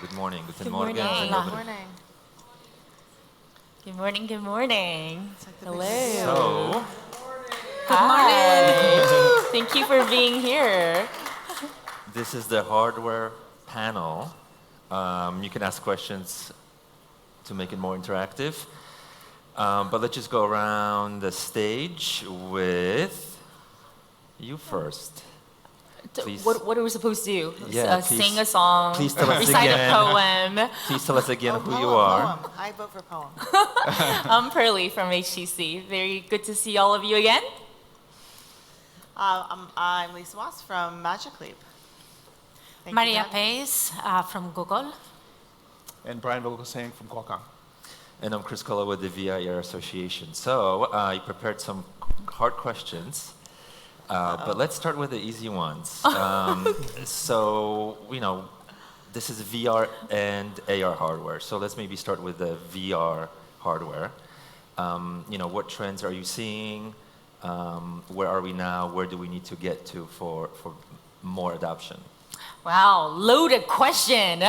Good morning. Guten Good Morgen. morning. Dzień Good dobry. Morning. Good morning, good morning. It's like the Hello. big deal. So, Good morning. Thank you for being here. this is the hardware panel. You can ask questions to make it more interactive. But let's just go around the stage with you first. Please. What are we supposed to do? Yeah, sing a song, please tell us recite again. a poem. Please tell us again who you Poem, are. poem. I vote for poem. I'm Pearly from HTC. Very good to see all of you again. I'm Lisa Moss from Magic Leap. Thank you Maria for having me. Pace from Google. And Brian Vogelsang from Qualcomm. And I'm Chris Colla with the VRARA Association. So, I prepared some hard questions. But let's start with the easy ones. So, this is VR and AR hardware. So let's maybe start with the VR hardware. What trends are you seeing? Where are we now? Where do we need to get to for more adoption? Wow, loaded question.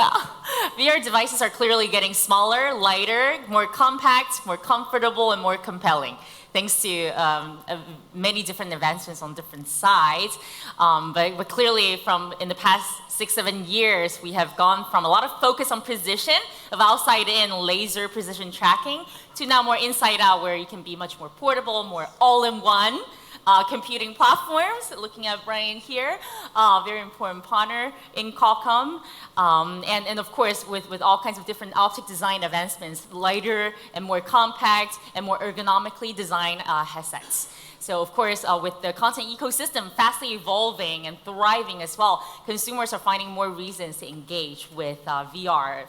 VR devices are clearly getting smaller, lighter, more compact, more comfortable, and more compelling, thanks to many different advancements on different sides. But clearly, in the past 6-7 years, we have gone from a lot of focus on precision, of outside-in laser precision tracking, to now more inside-out, where you can be much more portable, more all-in-one. Computing platforms, looking at Brian here, very important partner in Qualcomm. And of course, with all kinds of different optic design advancements, lighter and more compact and more ergonomically designed headsets. So of course, with the content ecosystem fastly evolving and thriving as well, consumers are finding more reasons to engage with VR.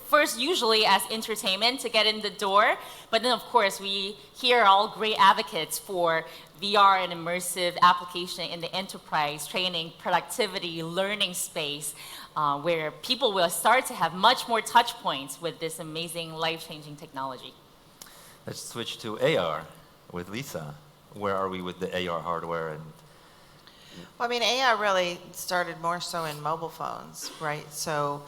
First, usually as entertainment to get in the door, but then of course, we hear all great advocates for VR and immersive application in the enterprise, training, productivity, learning space, where people will start to have much more touch points with this amazing life-changing technology. Let's switch to AR with Lisa. Where are we with the AR hardware? Well, I mean, AR really started more so in mobile phones, right? So,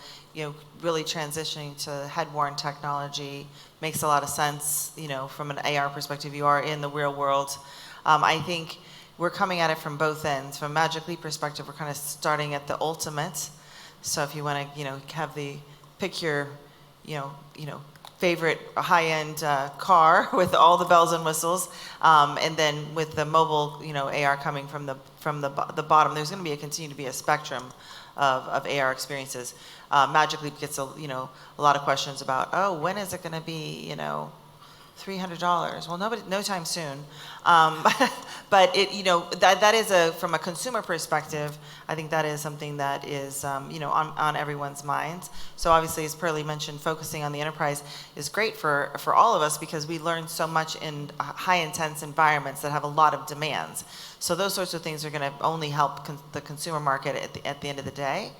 really transitioning to head-worn technology makes a lot of sense, from an AR perspective. You are in the real world. I think we're coming at it from both ends. From a Magic Leap perspective, we're kind of starting at the ultimate. So if you want to, pick your, favorite high-end car with all the bells and whistles, and then with the mobile, AR coming from the bottom, there's going to continue to be a spectrum of AR experiences. Magic Leap gets a lot of questions about, when is it going to be, $300? Well, no time soon. But that is from a consumer perspective, I think that is something that is, on everyone's minds. So obviously, as Pearly mentioned, focusing on the enterprise is great for all of us because we learn so much in high intense environments that have a lot of demands. So those sorts of things are going to only help the consumer market at the end of the day.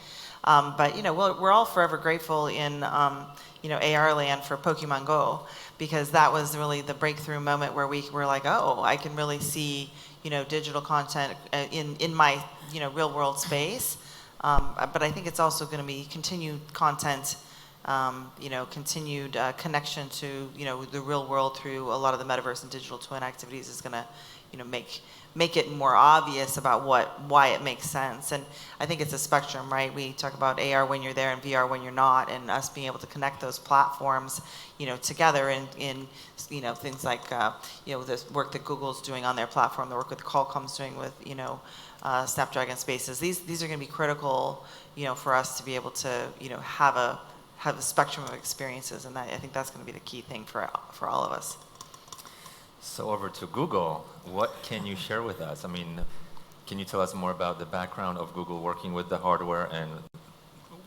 But we're all forever grateful in AR land for Pokemon Go, because that was really the breakthrough moment where we were like, I can really see digital content in my real world space. But I think it's also going to be continued content, continued connection to the real world through a lot of the metaverse and digital twin activities is going to make it more obvious about why it makes sense. And I think it's a spectrum, right? We talk about AR when you're there and VR when you're not, and us being able to connect those platforms, together in things like, the work that Google's doing on their platform, the work that Qualcomm's doing with, Snapdragon Spaces. These are going to be critical, for us to be able to, have a spectrum of experiences, and I think that's going to be the key thing for all of us. So over to Google. What can you share with us? I mean, can you tell us more about the background of Google working with the hardware and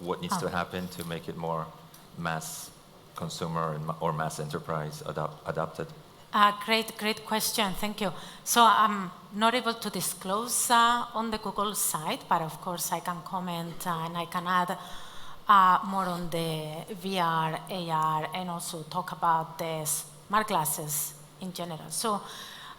what needs to happen to make it more mass consumer or mass enterprise adopted? Great question. Thank you. So I'm not able to disclose on the Google side, but of course I can comment and I can add more on the VR, AR, and also talk about the smart glasses in general. So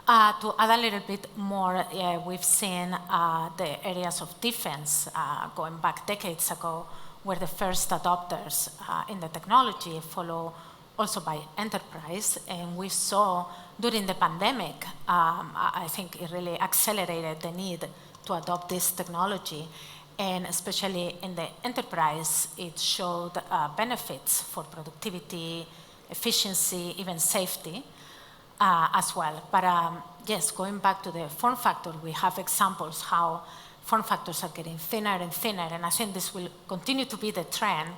to add a little bit more, we've seen the areas of defense going back decades ago were the first adopters in the technology, followed also by enterprise. And we saw during the pandemic, I think it really accelerated the need to adopt this technology. And especially in the enterprise, it showed benefits for productivity, efficiency, even safety as well. But yes, going back to the form factor, we have examples how form factors are getting thinner and thinner, and I think this will continue to be the trend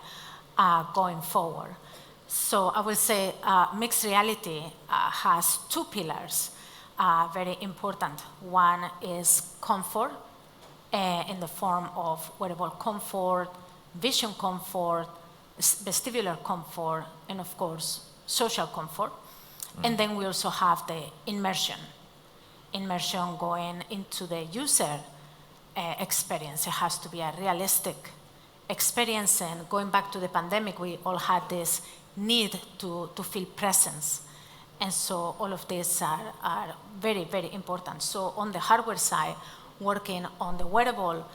going forward. So I will say mixed reality has two pillars, very important. One is comfort in the form of wearable comfort, vision comfort, vestibular comfort, and of course, social comfort. And then we also have the immersion going into the user experience. It has to be a realistic experience. And going back to the pandemic, we all had this need to feel presence. And so all of these are very, very important. So on the hardware side, working on the wearable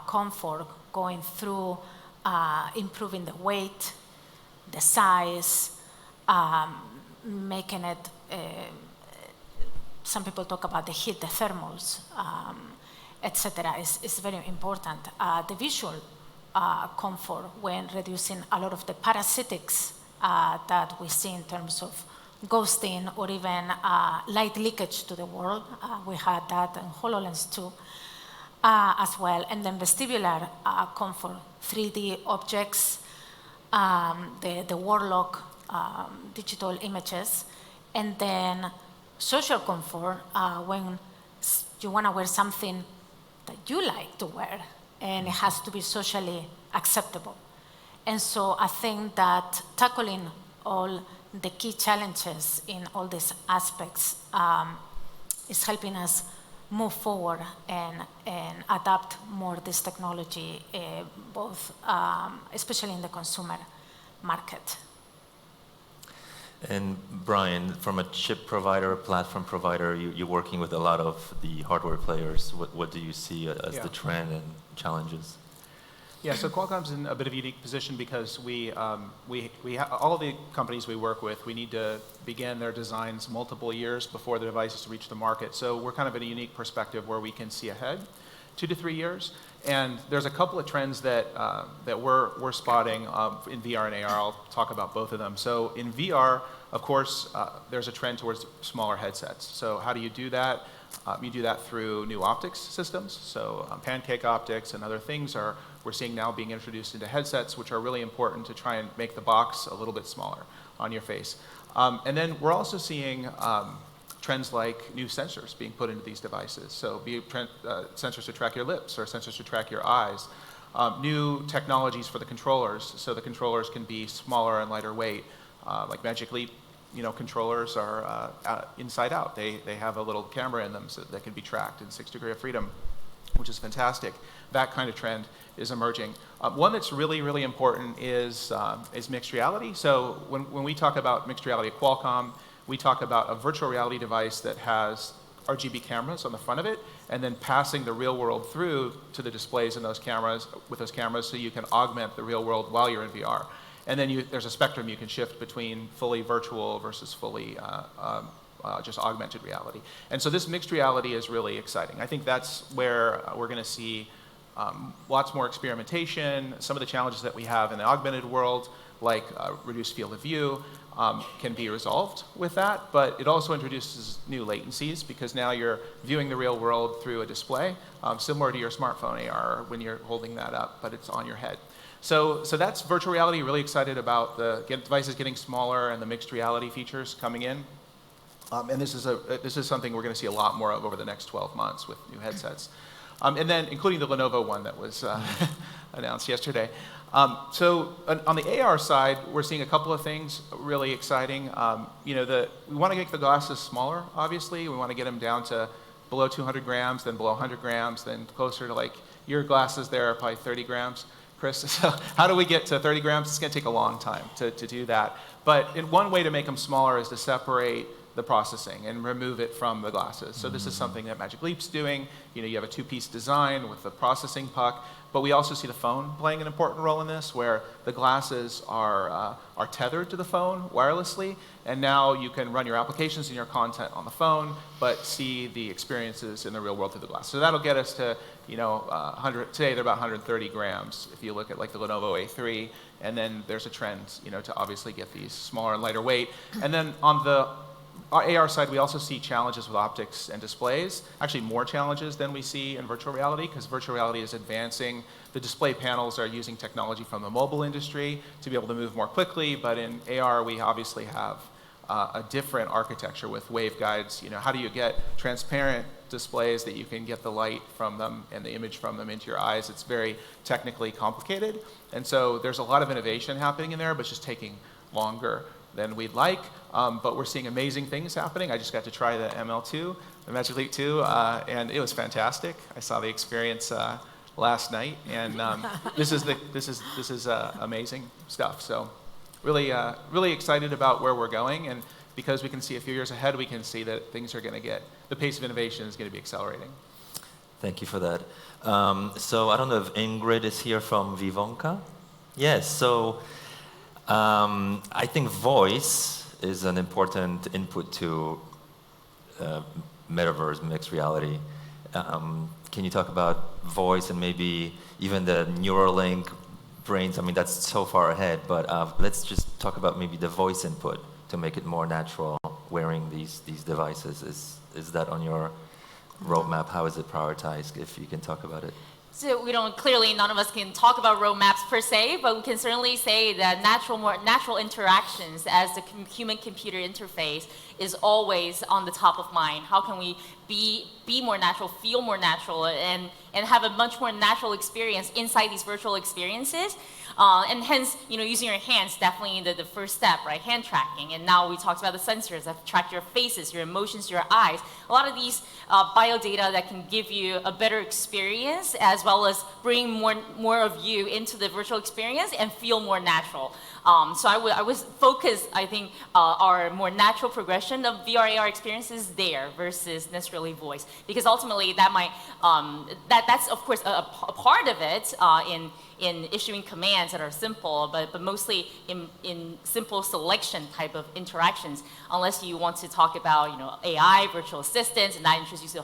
comfort, going through improving the weight, the size, making it, some people talk about the heat, the thermals, etc. is very important. The visual comfort when reducing a lot of the parasitics that we see in terms of ghosting or even light leakage to the world. We had that in HoloLens 2 as well. And then vestibular comfort, 3D objects, the Warlock digital images, and then social comfort when you want to wear something that you like to wear, and it has to be socially acceptable. And so I think that tackling all the key challenges in all these aspects is helping us move forward and adapt more this technology, both, especially in the consumer market. And Brian, from a chip provider, platform provider, you're working with a lot of the hardware players. What do you see as the trend and challenges? Yeah, so Qualcomm's in a bit of a unique position because we all of the companies we work with, we need to begin their designs multiple years before the devices reach the market. So we're kind of in a unique perspective where we can see ahead 2 to 3 years. And there's a couple of trends that we're spotting in VR and AR. I'll talk about both of them. So in VR, of course, there's a trend towards smaller headsets. So how do you do that? You do that through new optics systems. So pancake optics and other things we're seeing now being introduced into headsets, which are really important to try and make the box a little bit smaller on your face. And then we're also seeing trends like new sensors being put into these devices. So be it sensors to track your lips or sensors to track your eyes. New technologies for the controllers, so the controllers can be smaller and lighter weight. Like Magic Leap, controllers are inside out. They have a little camera in them so that can be tracked in 6 degrees of freedom, which is fantastic. That kind of trend is emerging. One that's really, really important is mixed reality. So when we talk about mixed reality at Qualcomm, we talk about a virtual reality device that has RGB cameras on the front of it, and then passing the real world through to the displays in those cameras, with those cameras, so you can augment the real world while you're in VR. And then there's a spectrum you can shift between fully virtual versus fully just augmented reality. And so this mixed reality is really exciting. I think that's where we're going to see lots more experimentation. Some of the challenges that we have in the augmented world, like reduced field of view, can be resolved with that, but it also introduces new latencies because now you're viewing the real world through a display, similar to your smartphone AR when you're holding that up, but it's on your head. So that's virtual reality. Really excited about the devices getting smaller and the mixed reality features coming in. And this is something we're going to see a lot more of over the next 12 months with new headsets. And then including the Lenovo one that was announced yesterday. So on the AR side, we're seeing a couple of things really exciting. We want to make the glasses smaller, obviously. We want to get them down to below 200 grams, then below 100 grams, then closer to like your glasses there are probably 30 grams, Chris. So how do we get to 30 grams? It's going to take a long time to do that. But one way to make them smaller is to separate the processing and remove it from the glasses. So this is something that Magic Leap's doing. You have a 2-piece design with the processing puck, But we also see the phone playing an important role in this, where the glasses are tethered to the phone wirelessly, and now you can run your applications and your content on the phone, but see the experiences in the real world through the glass. So that'll get us to, today they're about 130 grams if you look at like the Lenovo A3, and then there's a trend, to obviously get these smaller and lighter weight. And then on the AR side, we also see challenges with optics and displays, actually more challenges than we see in virtual reality, because virtual reality is advancing. The display panels are using technology from the mobile industry to be able to move more quickly, but in AR, we obviously have a different architecture with waveguides. How do you get transparent displays that you can get the light from them and the image from them into your eyes? It's very technically complicated. And so there's a lot of innovation happening in there, but it's just taking longer than we'd like. But we're seeing amazing things happening. I just got to try the ML2, the Magic Leap 2, and it was fantastic. I saw the experience last night, and this is amazing stuff. So really excited about where we're going, and because we can see a few years ahead, we can see that things are going to the pace of innovation is going to be accelerating. Thank you for that. So I don't know if Ingrid is here from Vivonka. Yes, so I think voice is an important input to metaverse, mixed reality. Can you talk about voice and maybe even the Neuralink brains? I mean, that's so far ahead, but let's just talk about maybe the voice input to make it more natural wearing these devices. Is that on your roadmap? How is it prioritized, if you can talk about it? So clearly none of us can talk about roadmaps per se, but we can certainly say that more natural interactions as the human-computer interface is always on the top of mind. How can we be more natural, feel more natural, and have a much more natural experience inside these virtual experiences? And hence, using your hands, definitely the first step, right? Hand tracking. And now we talked about the sensors that track your faces, your emotions, your eyes. A lot of these bio data that can give you a better experience, as well as bring more of you into the virtual experience and feel more natural. So I was focused, I think, our more natural progression of VR AR experiences there versus necessarily voice, because ultimately that might that's of course a part of it in issuing commands that are simple, but mostly in simple selection type of interactions, unless you want to talk about AI, virtual assistants, and that introduces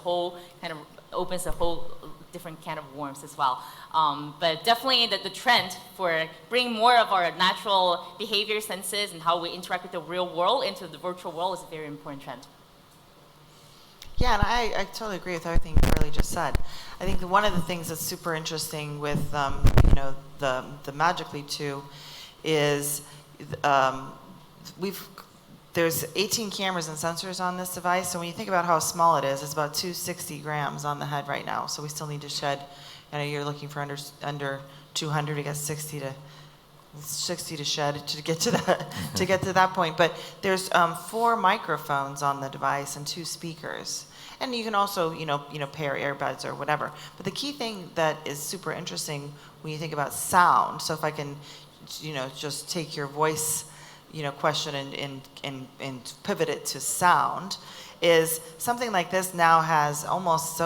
opens a whole different can of worms as well. But definitely the trend for bringing more of our natural behavior senses and how we interact with the real world into the virtual world is a very important trend. Yeah, and I totally agree with everything Carly just said. I think one of the things that's super interesting with the Magic Leap 2 is there's 18 cameras and sensors on this device. So when you think about how small it is, it's about 260 grams on the head right now. So we still need to shed. You're looking for under 200 to get 60 to shed to get to that point. But there's 4 microphones on the device and 2 speakers. And you can also, pair earbuds or whatever. But the key thing that is super interesting when you think about sound, so if I can, just take your voice, question and pivot it to sound, is something like this now has almost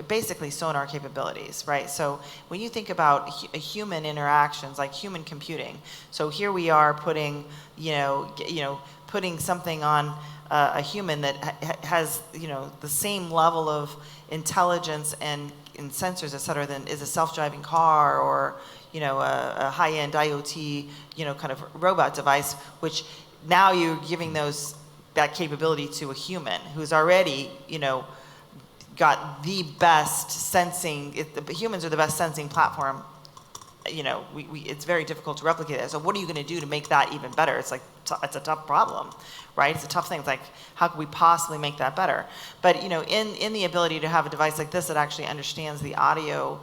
basically sonar capabilities, right? So when you think about human interactions, like human computing, so here we are putting, putting something on a human that has, the same level of intelligence and sensors, et cetera, than is a self-driving car or, a high-end IoT, kind of robot device, which now you're giving that capability to a human who's already, got the best sensing. Humans are the best sensing platform. It's very difficult to replicate that. So what are you going to do to make that even better? It's like it's a tough problem, right? It's a tough thing. It's like, how can we possibly make that better? But in the ability to have a device like this that actually understands the audio,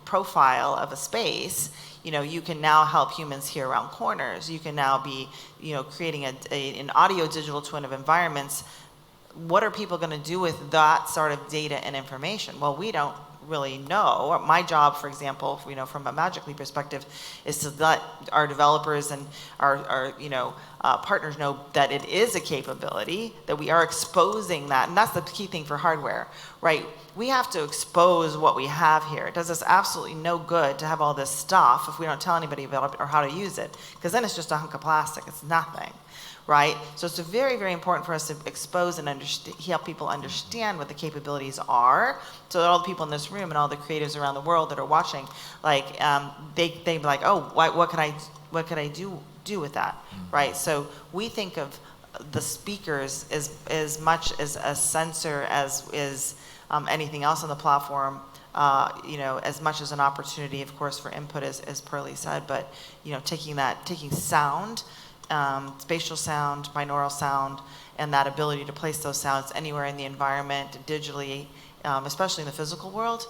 profile of a space, you can now help humans hear around corners. You can now be, creating an audio digital twin of environments. What are people going to do with that sort of data and information? Well, we don't really know. My job, for example, from a Magic Leap perspective, is to let our developers and our partners know that it is a capability, that we are exposing that, and that's the key thing for hardware, right? We have to expose what we have here. It does us absolutely no good to have all this stuff if we don't tell anybody about it or how to use it, because then it's just a hunk of plastic. It's nothing. Right? So it's very, very important for us to expose and help people understand what the capabilities are, so that all the people in this room and all the creatives around the world that are watching, they be like, oh, what could I do with that, right? So we think of the speakers as much as a sensor as is anything else on the platform. As much as an opportunity, of course, for input, as Pearlie said, but taking sound. Spatial sound, binaural sound, and that ability to place those sounds anywhere in the environment digitally, especially in the physical world.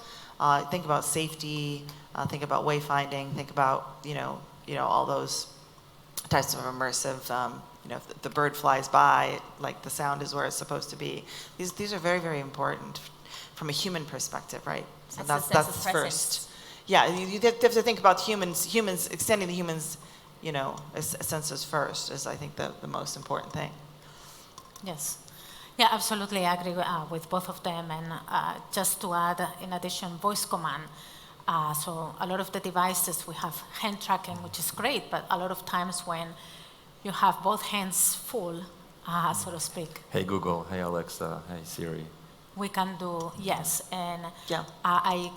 Think about safety, think about wayfinding, think about all those types of immersive. If the bird flies by, like the sound is where it's supposed to be. These are very, very important from a human perspective, right? So that's first. Yeah, you have to think about humans extending the humans. Senses first is, I think, the most important thing. Yes. Yeah, absolutely. I agree with both of them. And just to add, in addition, voice command. So a lot of the devices, we have hand tracking, which is great, but a lot of times when you have both hands full, so to speak. Hey Google, hey Alexa, hey Siri. We can do, yes, and yeah. I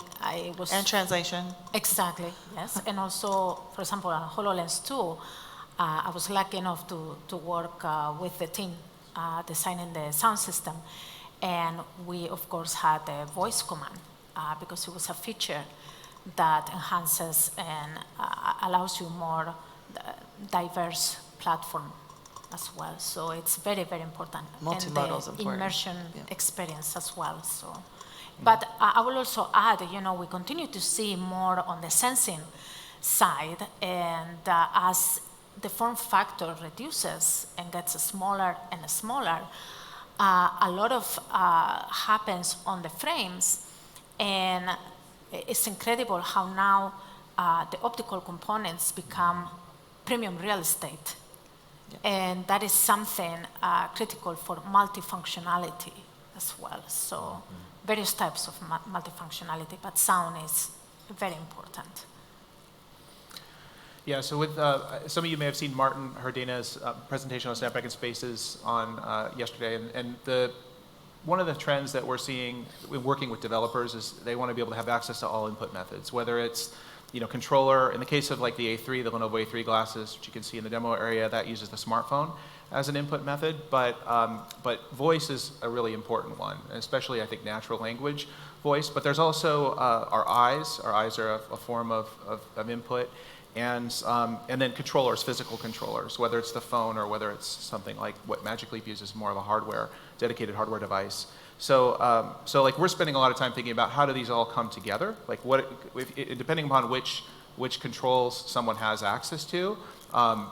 was... And translation. Exactly, yes. And also, for example, on HoloLens 2, I was lucky enough to work with the team designing the sound system. And we, of course, had a voice command because it was a feature that enhances and allows you more diverse platform as well. So it's very, very important. Multimodal is important. Immersion experience as well. So, but I will also add, we continue to see more on the sensing side, and as the form factor reduces and gets smaller and smaller, a lot of happens on the frames, and it's incredible how now the optical components become premium real estate. And that is something critical for multifunctionality as well. So various types of multifunctionality, but sound is very important. Yeah, so with some of you may have seen Martin Herdina's presentation on Snapdragon Spaces on yesterday, and one of the trends that we're seeing in working with developers is they want to be able to have access to all input methods, whether it's controller. In the case of like the A3, the Lenovo A3 glasses, which you can see in the demo area, that uses the smartphone as an input method, but voice is a really important one, especially I think natural language voice. But there's also our eyes. Our eyes are a form of input, and then controllers, physical controllers, whether it's the phone or whether it's something like what Magic Leap uses, more of a dedicated hardware device. So, like we're spending a lot of time thinking about how do these all come together? Like depending upon which controls someone has access to,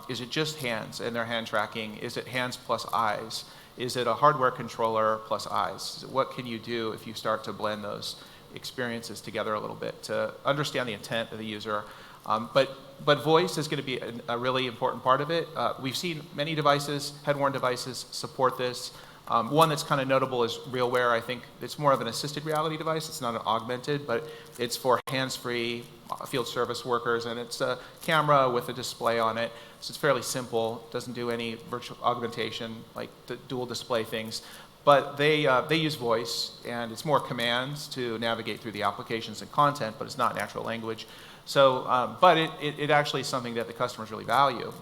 is it just hands and their hand tracking? Is it hands plus eyes? Is it a hardware controller plus eyes? What can you do if you start to blend those experiences together a little bit to understand the intent of the user? But voice is going to be a really important part of it. We've seen many devices, head-worn devices, support this. One that's kind of notable is RealWear. I think it's more of an assisted reality device. It's not an augmented, but it's for hands-free field service workers, and it's a camera with a display on it. So it's fairly simple. Doesn't do any virtual augmentation, like the dual display things. But they use voice, and it's more commands to navigate through the applications and content, but it's not natural language. So, but it actually is something that the customers really value.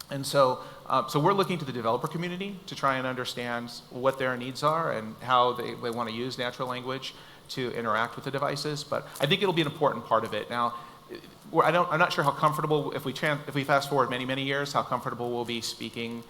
And so we're looking to the developer community to try and understand what their needs are and how they want to use natural language to interact with the devices. But I think it'll be an important part of it. Now, I'm not sure how comfortable, if we fast forward many, many years, how comfortable we'll be speaking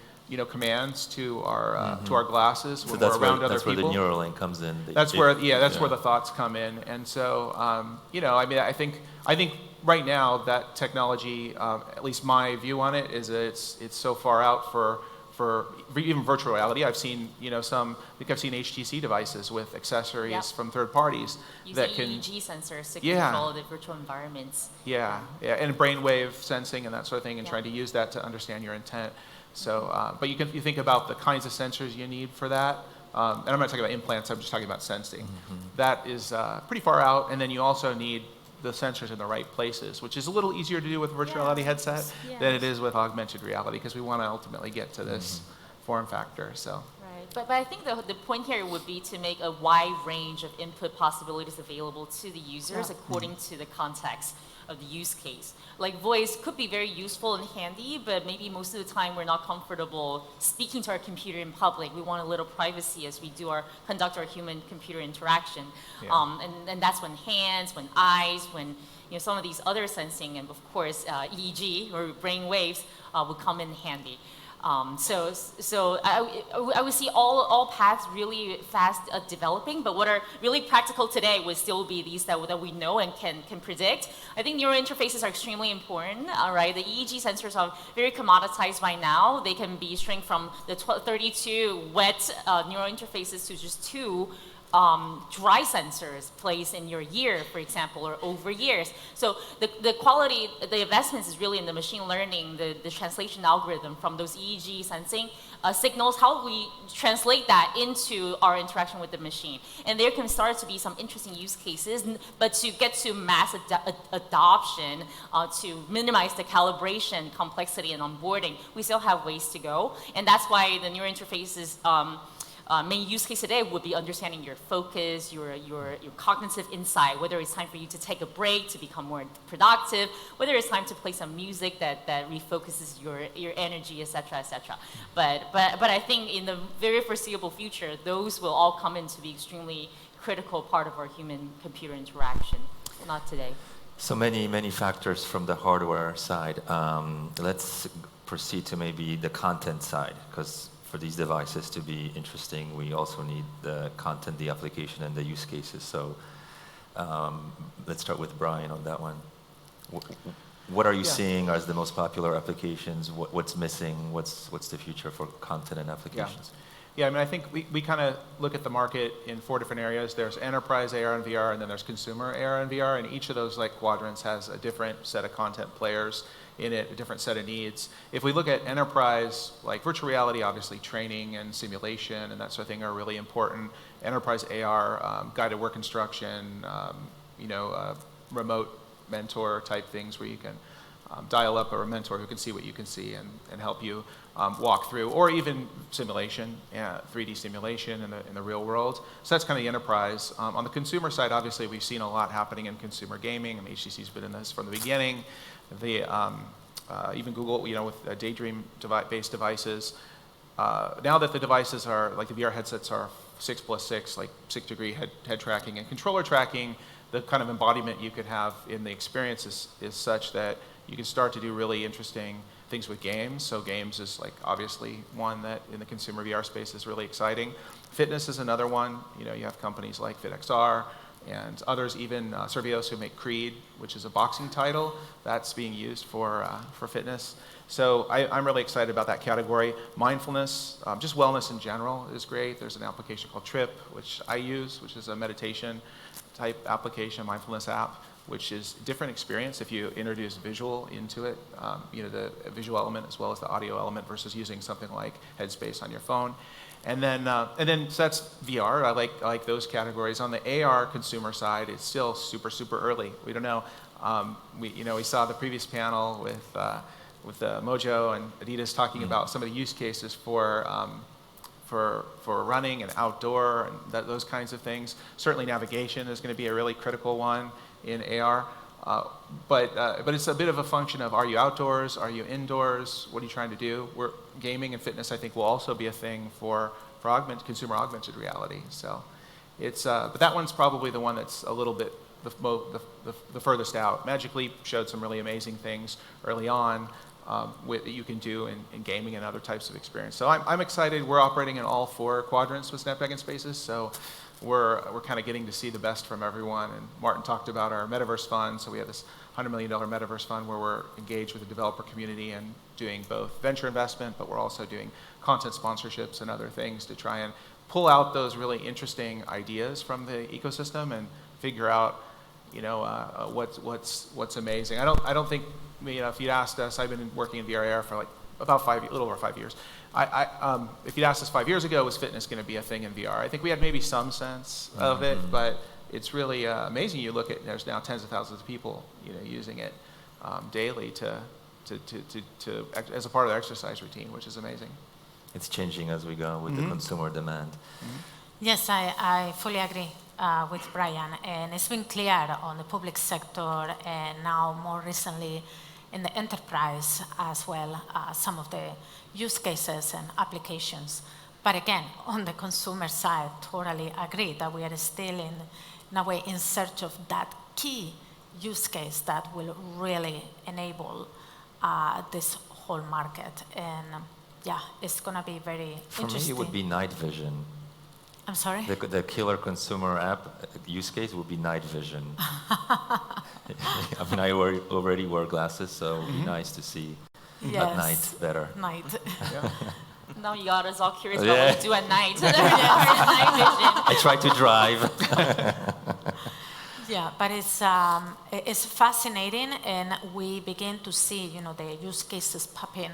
commands to our glasses when we're around other people. That's where the Neuralink comes in. That's where the thoughts come in. And so, I think right now that technology, at least my view on it, is that it's so far out for for even virtual reality. I've seen, I think I've seen HTC devices with accessories from third parties that can EEG sensors to Yeah. control the virtual environments. Yeah, and brainwave sensing and that sort of thing, and trying to use that to understand your intent. So, but you think about the kinds of sensors you need for that. And I'm not talking about implants, I'm just talking about sensing. That is pretty far out, and then you also need the sensors in the right places, which is a little easier to do with a virtual reality headset than it is with augmented reality, because we want to ultimately get to this form factor. So. Right, but I think the point here would be to make a wide range of input possibilities available to the users according to the context of the use case. Like voice could be very useful and handy, but maybe most of the time we're not comfortable speaking to our computer in public. We want a little privacy as we conduct our human-computer interaction. Yeah. And that's when hands, when eyes, when some of these other sensing, and of course EEG or brain waves would come in handy. So I would see all paths really fast developing, but what are really practical today would still be these that we know and can predict. I think neural interfaces are extremely important, right? The EEG sensors are very commoditized by now. They can be shrink from the 32 wet neural interfaces to just 2 dry sensors placed in your ear, for example, or over years. So the quality, the investments is really in the machine learning, the translation algorithm from those EEG sensing signals, how we translate that into our interaction with the machine. And there can start to be some interesting use cases, but to get to mass adoption, to minimize the calibration complexity and onboarding, we still have ways to go. And that's why the neural interfaces main use case today would be understanding your focus, your cognitive insight, whether it's time for you to take a break to become more productive, whether it's time to play some music that refocuses your energy, et cetera, et cetera. But I think in the very foreseeable future, those will all come in to be extremely critical part of our human-computer interaction. Not today. So many factors from the hardware side. Let's proceed to maybe the content side, because for these devices to be interesting, we also need the content, the application, and the use cases. So let's start with Brian on that one. What are you seeing as the most popular applications? What's missing? What's the future for content and applications? Yeah, I mean, I think we kind of look at the market in 4 different areas. There's enterprise AR and VR, and then there's consumer AR and VR, and each of those quadrants has a different set of content players in it, a different set of needs. If we look at enterprise, like virtual reality, obviously training and simulation and that sort of thing are really important. Enterprise AR, guided work instruction, remote mentor type things where you can dial up a mentor who can see what you can see and help you walk through, or even simulation, 3D simulation in the real world. So that's kind of the enterprise. On the consumer side, obviously we've seen a lot happening in consumer gaming. I mean, HTC's been in this from the beginning. Even Google, with Daydream-based devices. Now that the devices are, like the VR headsets are 6+6, like 6-degree head tracking and controller tracking, the kind of embodiment you could have in the experience is such that you can start to do really interesting things with games. So games is obviously one that in the consumer VR space is really exciting. Fitness is another one. You have companies like FitXR and others, even Servios, who make Creed, which is a boxing title. That's being used for fitness. So I'm really excited about that category. Mindfulness, just wellness in general is great. There's an application called Trip, which I use, which is a meditation type application, mindfulness app, which is a different experience if you introduce visual into it, the visual element as well as the audio element versus using something like Headspace on your phone. And then so that's VR. I like those categories. On the AR consumer side, it's still super early. We don't know. We saw the previous panel with Mojo and Adidas talking about some of the use cases for running and outdoor and those kinds of things. Certainly navigation is going to be a really critical one in AR. But it's a bit of a function of, are you outdoors? Are you indoors? What are you trying to do? Gaming and fitness, I think, will also be a thing for consumer augmented reality. So but that one's probably the one that's a little bit the furthest out. Magic Leap showed some really amazing things early on that you can do in gaming and other types of experience. So I'm excited. We're operating in all 4 quadrants with Snapdragon Spaces. So we're kind of getting to see the best from everyone. And Martin talked about our Metaverse Fund. So we have this $100 million Metaverse Fund where we're engaged with the developer community and doing both venture investment, but we're also doing content sponsorships and other things to try and pull out those really interesting ideas from the ecosystem and figure out, what's amazing. I don't think, if you'd asked us, I've been working in VRAR for like about a little over 5 years. If you'd asked us 5 years ago, was fitness going to be a thing in VR? I think we had maybe some sense of it, but it's really amazing. You look at, there's now tens of thousands of people, using it daily as a part of their exercise routine, which is amazing. It's changing as we go with the consumer demand. Yes, I fully agree with Brian, and it's been clear on the public sector and now more recently in the enterprise as well, some of the use cases and applications. But again, on the consumer side, totally agree that we are still in a way in search of that key use case that will really enable this whole market. And yeah, it's going to be very interesting. For me, it would be night vision. I'm sorry? The killer consumer app use case would be night vision. I mean, I already wear glasses, so it would be nice to see at night better. Night. Yeah. Now you got us all curious about what you do at night. Night vision. I try to drive. Yeah, but it's fascinating, and we begin to see, the use cases popping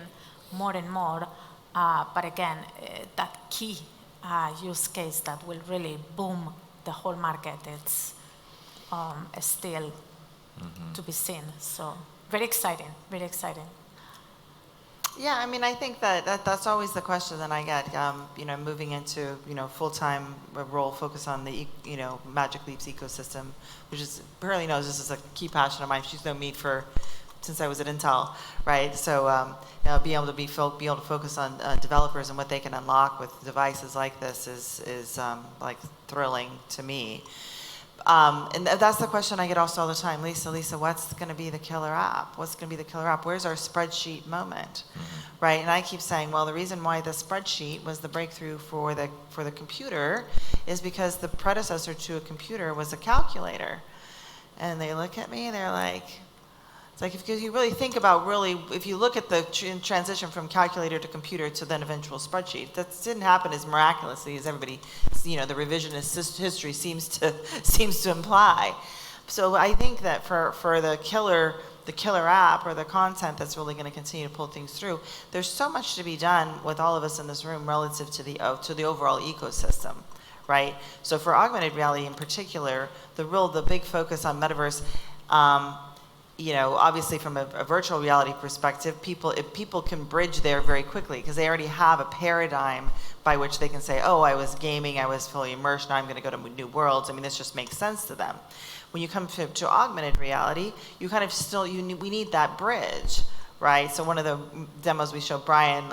more and more. But again, that key use case that will really boom the whole market, it's still to be seen. So very exciting, very exciting. Yeah, I mean, I think that's always the question that I get, moving into, full-time role focused on the, Magic Leap's ecosystem, which is, Pearlie knows this is a key passion of mine. She's known me since I was at Intel, right? So, being able to focus on developers and what they can unlock with devices like this is like thrilling to me. And that's the question I get asked all the time. Lisa, what's going to be the killer app? What's going to be the killer app? Where's our spreadsheet moment, right? And I keep saying, well, the reason why the spreadsheet was the breakthrough for the computer is because the predecessor to a computer was a calculator. And they look at me, they're like, it's like if you really think about if you look at the transition from calculator to computer to then eventual spreadsheet, that didn't happen as miraculously as everybody, the revisionist history seems to imply. So I think that for the killer app or the content that's really going to continue to pull things through, there's so much to be done with all of us in this room relative to the overall ecosystem, right? So for augmented reality in particular, the big focus on metaverse. Obviously from a virtual reality perspective, people can bridge there very quickly because they already have a paradigm by which they can say, oh, I was gaming, I was fully immersed, now I'm going to go to new worlds. I mean, this just makes sense to them. When you come to augmented reality, you kind of we need that bridge, right? So one of the demos we showed Brian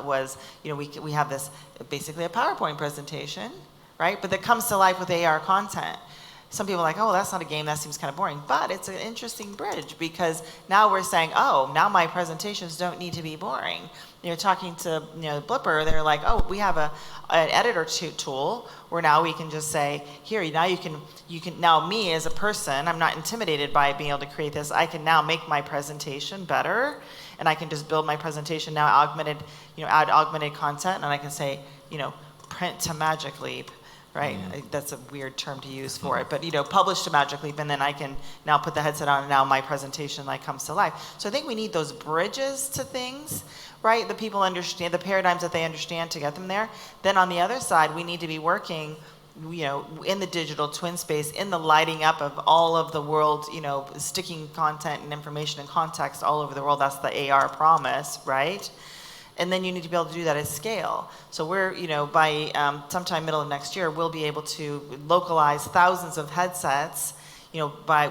was, we have this, basically a PowerPoint presentation, right? But that comes to life with AR content. Some people are like, oh, that's not a game, that seems kind of boring. But it's an interesting bridge because now we're saying, oh, now my presentations don't need to be boring. You're talking to Blipper, they're like, oh, we have an editor tool where now we can just say, here, now you can now me as a person, I'm not intimidated by being able to create this. I can now make my presentation better, and I can just build my presentation now add augmented content, and I can say, print to Magic Leap. Right, that's a weird term to use for it, but publish to Magic Leap, and then I can now put the headset on, and now my presentation comes to life. So I think we need those bridges to things, right? The people understand the paradigms that they understand to get them there. Then on the other side, we need to be working, in the digital twin space, in the lighting up of all of the world, sticking content and information and context all over the world. That's the AR promise, right? And then you need to be able to do that at scale. So we're, by sometime middle of next year, we'll be able to localize thousands of headsets, by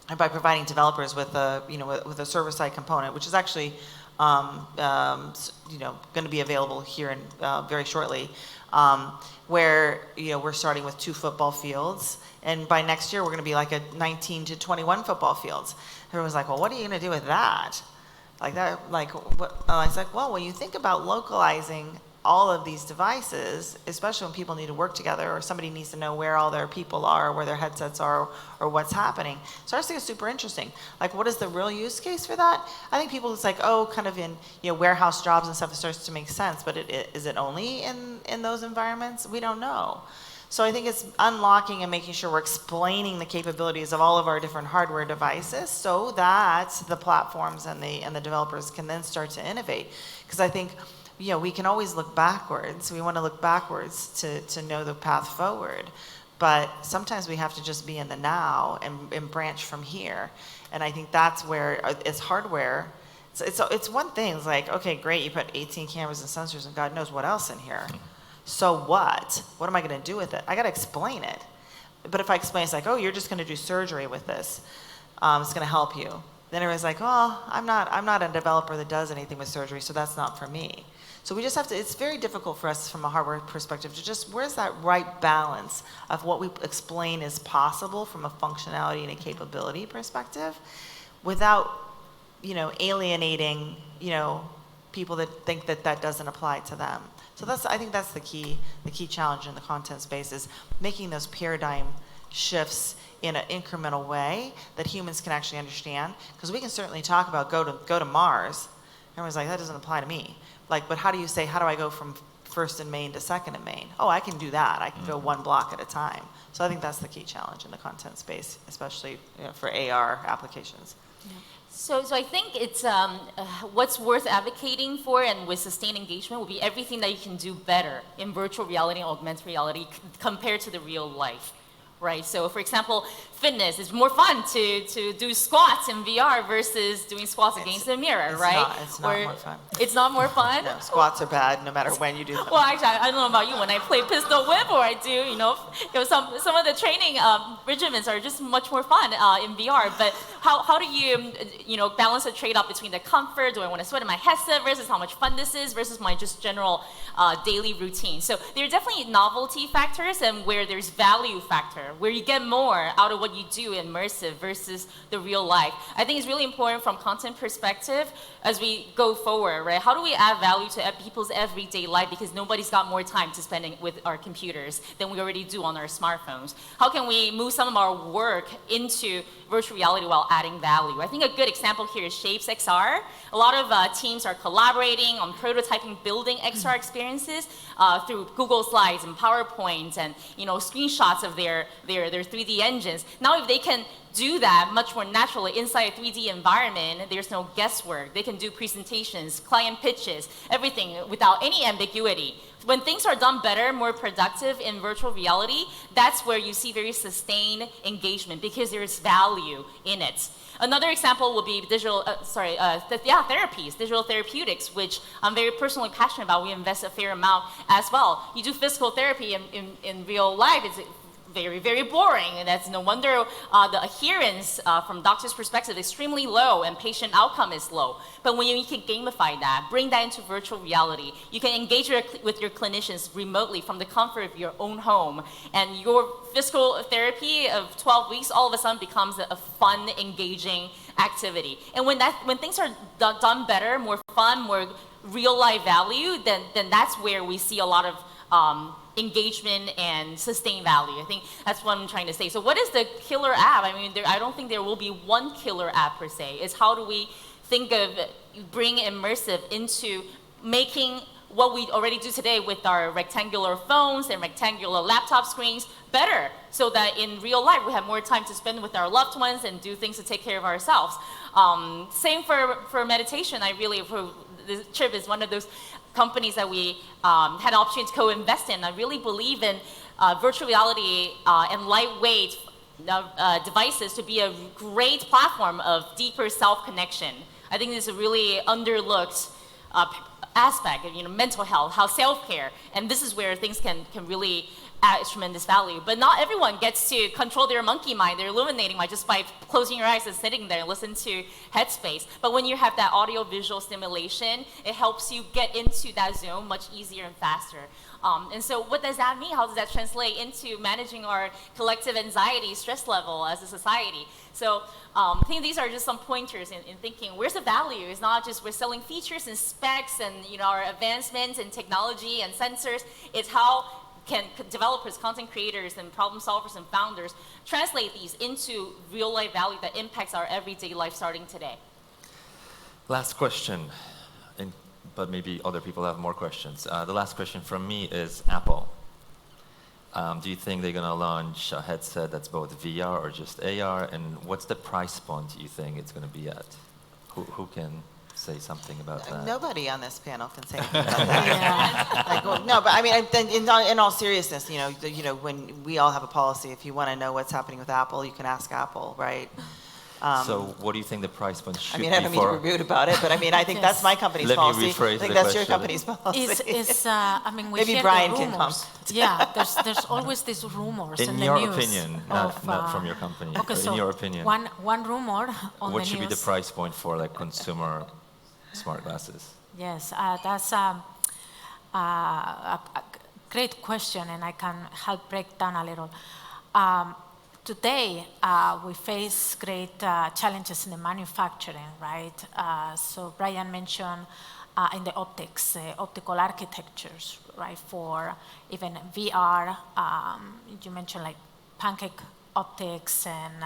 providing developers with a server-side component, which is actually, going to be available here very shortly, where we're starting with 2 football fields, and by next year we're going to be like at 19 to 21 football fields. Everyone's like, well, what are you going to do with that? Like that, what? I was like, well, when you think about localizing all of these devices, especially when people need to work together or somebody needs to know where all their people are, where their headsets are, or what's happening, starts to get super interesting. Like, what is the real use case for that? I think people, it's like, oh, kind of in warehouse jobs and stuff, it starts to make sense, but is it only in those environments? We don't know. So I think it's unlocking and making sure we're explaining the capabilities of all of our different hardware devices so that the platforms and the developers can then start to innovate. Because I think, we can always look backwards. We want to look backwards to know the path forward. But sometimes we have to just be in the now and branch from here. And I think that's where it's hardware. It's one thing. It's like, okay, great, you put 18 cameras and sensors and God knows what else in here. So what? What am I going to do with it? I got to explain it. But if I explain, it's like, oh, you're just going to do surgery with this. It's going to help you. Then everyone's like, oh, I'm not a developer that does anything with surgery, so that's not for me. So we just have to, it's very difficult for us from a hardware perspective to just, where's that right balance of what we explain is possible from a functionality and a capability perspective without, alienating, people that think that doesn't apply to them. So I think that's the key challenge in the content space is making those paradigm shifts in an incremental way that humans can actually understand. Because we can certainly talk about go to Mars. Everyone's like, that doesn't apply to me. Like, but how do I go from first in Maine to second in Maine? Oh, I can do that. I can go one block at a time. So I think that's the key challenge in the content space, especially for AR applications. Yeah. So I think it's what's worth advocating for and with sustained engagement will be everything that you can do better in virtual reality and augmented reality compared to the real life, right? So for example, fitness is more fun to do squats in VR versus doing squats against the mirror, right? It's not more fun. It's not more fun? No, squats are bad no matter when you do them. Well, actually, I don't know about you. When I play pistol whip or I do, some of the training regimens are just much more fun in VR. But how do you, balance the trade-off between the comfort? Do I want to sweat in my headset versus how much fun this is versus my just general daily routine? So there are definitely novelty factors and where there's value factor, where you get more out of what you do immersive versus the real life. I think it's really important from content perspective as we go forward, right? How do we add value to people's everyday life because nobody's got more time to spend with our computers than we already do on our smartphones? How can we move some of our work into virtual reality while adding value? I think a good example here is Shapes XR. A lot of teams are collaborating on prototyping, building XR experiences through Google Slides and PowerPoint and screenshots of their 3D engines. Now, if they can do that much more naturally inside a 3D environment, there's no guesswork. They can do presentations, client pitches, everything without any ambiguity. When things are done better, more productive in virtual reality, that's where you see very sustained engagement because there's value in it. Another example would be therapies, digital therapeutics, which I'm very personally passionate about. We invest a fair amount as well. You do physical therapy in real life, it's very, very boring, and that's no wonder the adherence from doctor's perspective is extremely low and patient outcome is low. But when you can gamify that, bring that into virtual reality, you can engage with your clinicians remotely from the comfort of your own home, and your physical therapy of 12 weeks all of a sudden becomes a fun, engaging activity. And when things are done better, more fun, more real life value, then that's where we see a lot of engagement and sustained value. I think that's what I'm trying to say. So what is the killer app? I mean, I don't think there will be one killer app per se. It's how do we think of bring immersive into making what we already do today with our rectangular phones and rectangular laptop screens better, so that in real life we have more time to spend with our loved ones and do things to take care of ourselves. Same for meditation. This Trip is one of those companies that we had an opportunity to co-invest in. I really believe in virtual reality and lightweight devices to be a great platform of deeper self-connection. I think this is a really underlooked aspect of mental health, how self-care, and this is where things can really add tremendous value. But not everyone gets to control their monkey mind, their illuminating mind, just by closing your eyes and sitting there and listen to headspace. But when you have that audio-visual stimulation, it helps you get into that zone much easier and faster. And so what does that mean? How does that translate into managing our collective anxiety, stress level as a society? So I think these are just some pointers in thinking, where's the value? It's not just we're selling features and specs and our advancements in technology and sensors. It's how can developers, content creators, and problem solvers and founders translate these into real life value that impacts our everyday life starting today. Last question, but maybe other people have more questions. The last question from me is Apple. Do you think they're going to launch a headset that's both VR or just AR? And what's the price point you think it's going to be at? Who can say something about that? Nobody on this panel can say anything about that. Like, well, no, but I mean, in all seriousness, when we all have a policy, if you want to know what's happening with Apple, you can ask Apple, right? So what do you think the price point should be for? I don't mean to be rude about it, but I mean, I think that's my company's Let me policy. rephrase I think the that's your question. company's policy. I mean, we Maybe hear Brian the can rumors. come. Yeah, there's always these rumors in In the your news. opinion, not from your company. Okay, so in your opinion, one rumor on what the should be news. the price point for like consumer smart glasses? Yes, that's a great question, and I can help break down a little. Today, we face great challenges in the manufacturing, right? So Brian mentioned in the optics, optical architectures, right? For even VR, you mentioned like pancake optics and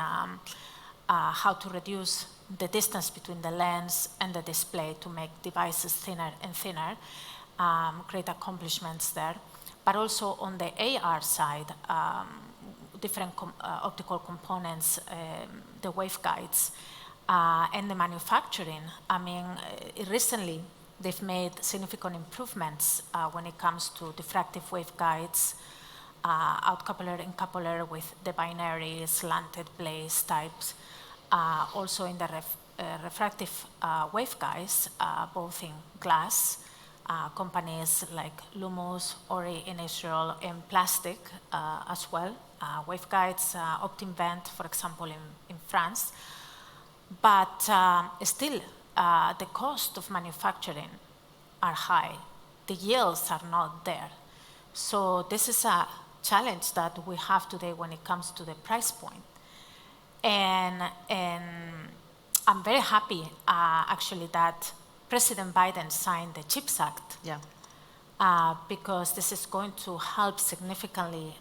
how to reduce the distance between the lens and the display to make devices thinner and thinner. Great accomplishments there. But also on the AR side, different optical components, the waveguides, and the manufacturing. I mean, recently they've made significant improvements when it comes to diffractive waveguides, outcoupler and coupler with the binary slanted blaze types. Also in the refractive waveguides, both in glass, companies like Lumos, Ori in Israel, and plastic as well. Waveguides, OptimVent, for example, in France. But still, the cost of manufacturing are high. The yields are not there. So this is a challenge that we have today when it comes to the price point. And I'm very happy, actually, that President Biden signed the CHIPS Act. Yeah. Because this is going to help significantly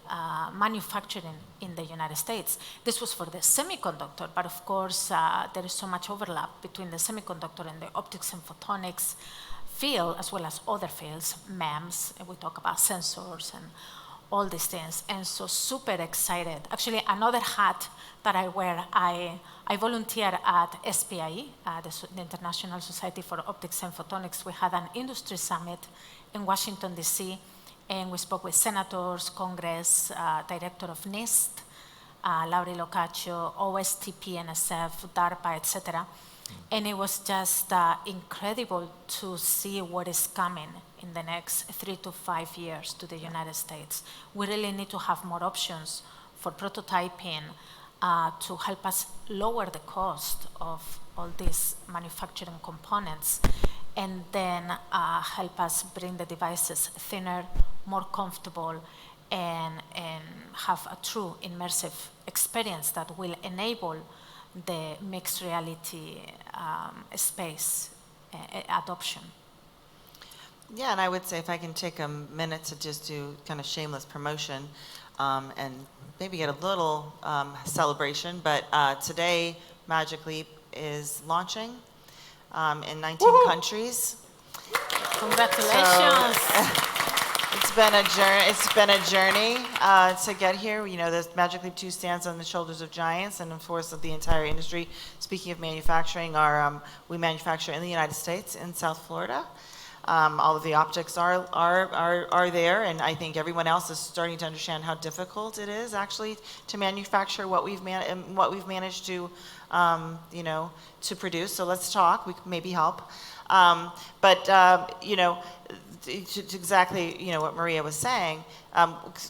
manufacturing in the United States. This was for the semiconductor, but of course there is so much overlap between the semiconductor and the optics and photonics field, as well as other fields, MEMS, and we talk about sensors and all these things. And so super excited. Actually, another hat that I wear, I volunteer at SPIE, the International Society for Optics and Photonics. We had an industry summit in Washington, D.C., and we spoke with senators, Congress, director of NIST, Lauri Locaccio, OSTP, NSF, DARPA, etc. And it was just incredible to see what is coming in the next 3 to 5 years to the United States. We really need to have more options for prototyping to help us lower the cost of all these manufacturing components, and then help us bring the devices thinner, more comfortable, and have a true immersive experience that will enable the mixed reality space adoption. Yeah, and I would say if I can take a minute to just do kind of shameless promotion and maybe get a little celebration, but today Magic Leap is launching in 19 countries. Congratulations. It's been a journey to get here. You know, the Magic Leap 2 stands on the shoulders of giants and of course of the entire industry. Speaking of manufacturing, we manufacture in the United States in South Florida. All of the optics are there, and I think everyone else is starting to understand how difficult it is actually to manufacture what we've managed to, to produce. So let's talk. We can maybe help. to exactly, what Maria was saying,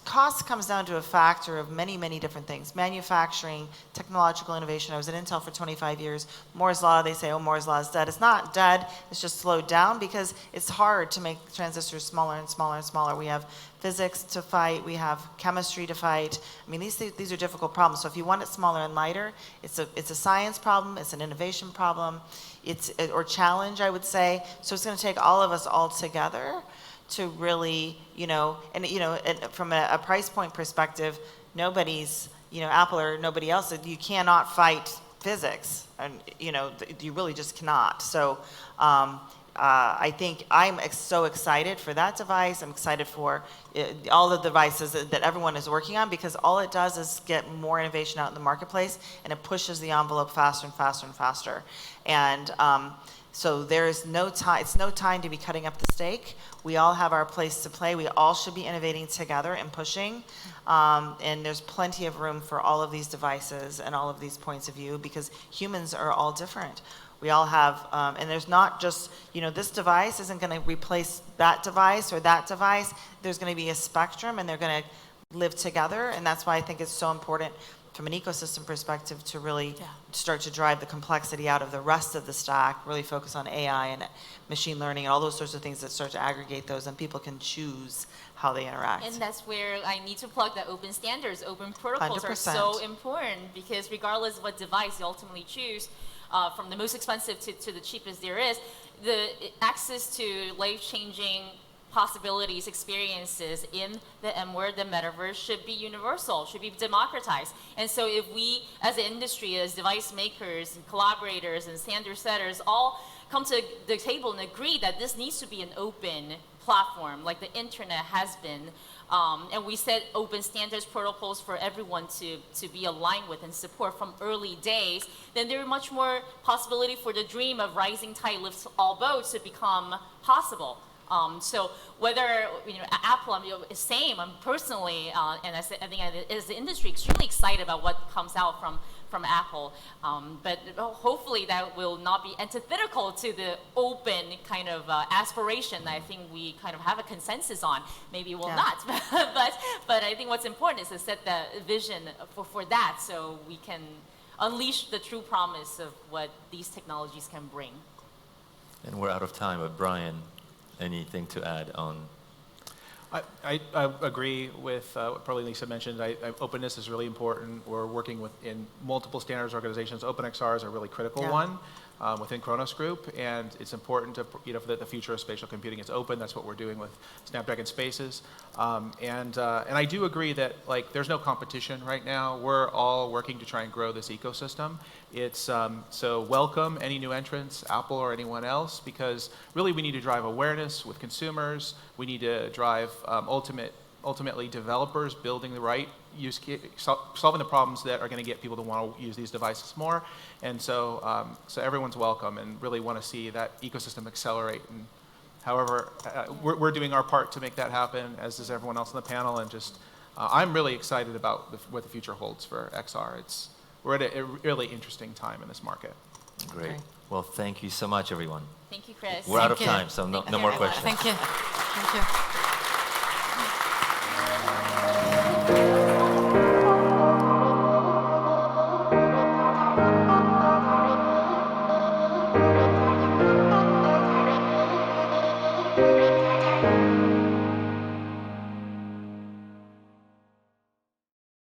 cost comes down to a factor of many, many different things. Manufacturing, technological innovation. I was at Intel for 25 years. Moore's Law, they say, oh, Moore's Law is dead. It's not dead. It's just slowed down because it's hard to make transistors smaller and smaller and smaller. We have physics to fight. We have chemistry to fight. I mean, these are difficult problems. So if you want it smaller and lighter, it's a science problem. It's an innovation problem. Or challenge, I would say. So it's going to take all of us all together to really, and from a price point perspective, nobody's, Apple or nobody else, you cannot fight physics, and you really just cannot. So I think I'm so excited for that device. I'm excited for all the devices that everyone is working on, because all it does is get more innovation out in the marketplace, and it pushes the envelope faster and faster and faster. And so there is no time. It's no time to be cutting up the steak. We all have our place to play. We all should be innovating together and pushing. And there's plenty of room for all of these devices and all of these points of view, because humans are all different. We all have, and there's not just, this device isn't going to replace that device or that device. There's going to be a spectrum, and they're going to live together. And that's why I think it's so important from an ecosystem perspective to really start to drive the complexity out of the rest of the stack, really focus on AI and machine learning and all those sorts of things that start to aggregate those, and people can choose how they interact. And that's where I need to plug that open standards, open protocols 100%. are so important, because regardless of what device you ultimately choose, from the most expensive to the cheapest there is, the access to life-changing possibilities, experiences in the M-word, the metaverse, should be universal, should be democratized. And so if we, as an industry, as device makers and collaborators and standard setters, all come to the table and agree that this needs to be an open platform, like the internet has been, and we set open standards, protocols for everyone to be aligned with and support from early days, then there is much more possibility for the dream of rising tide lifts all boats to become possible. So whether, Apple, same, I'm personally, and I think as the industry, extremely excited about what comes out from Apple. But hopefully that will not be antithetical to the open kind of aspiration that I think we kind of have a consensus on. Maybe it will not, but I think what's important is to set the vision for that, so we can unleash the true promise of what these technologies can bring. And we're out of time, but Brian, anything to add on? I agree with what probably Lisa mentioned. Openness is really important. We're working in multiple standards organizations. OpenXR is a really critical one within Kronos Group, and it's important to, that the future of spatial computing is open. That's what we're doing with Snapdragon Spaces. And I do agree that there's no competition right now. We're all working to try and grow this ecosystem. It's so welcome any new entrants, Apple or anyone else, because really we need to drive awareness with consumers. We need to drive ultimately developers building the right use case, solving the problems that are going to get people to want to use these devices more. And so everyone's welcome, and really want to see that ecosystem accelerate. And however, we're doing our part to make that happen, as is everyone else on the panel. And just I'm really excited about what the future holds for XR. We're at a really interesting time in this market. Great. Well, thank you so much, everyone. Thank you, Chris. We're out of time, so no more questions. Thank you. Thank you.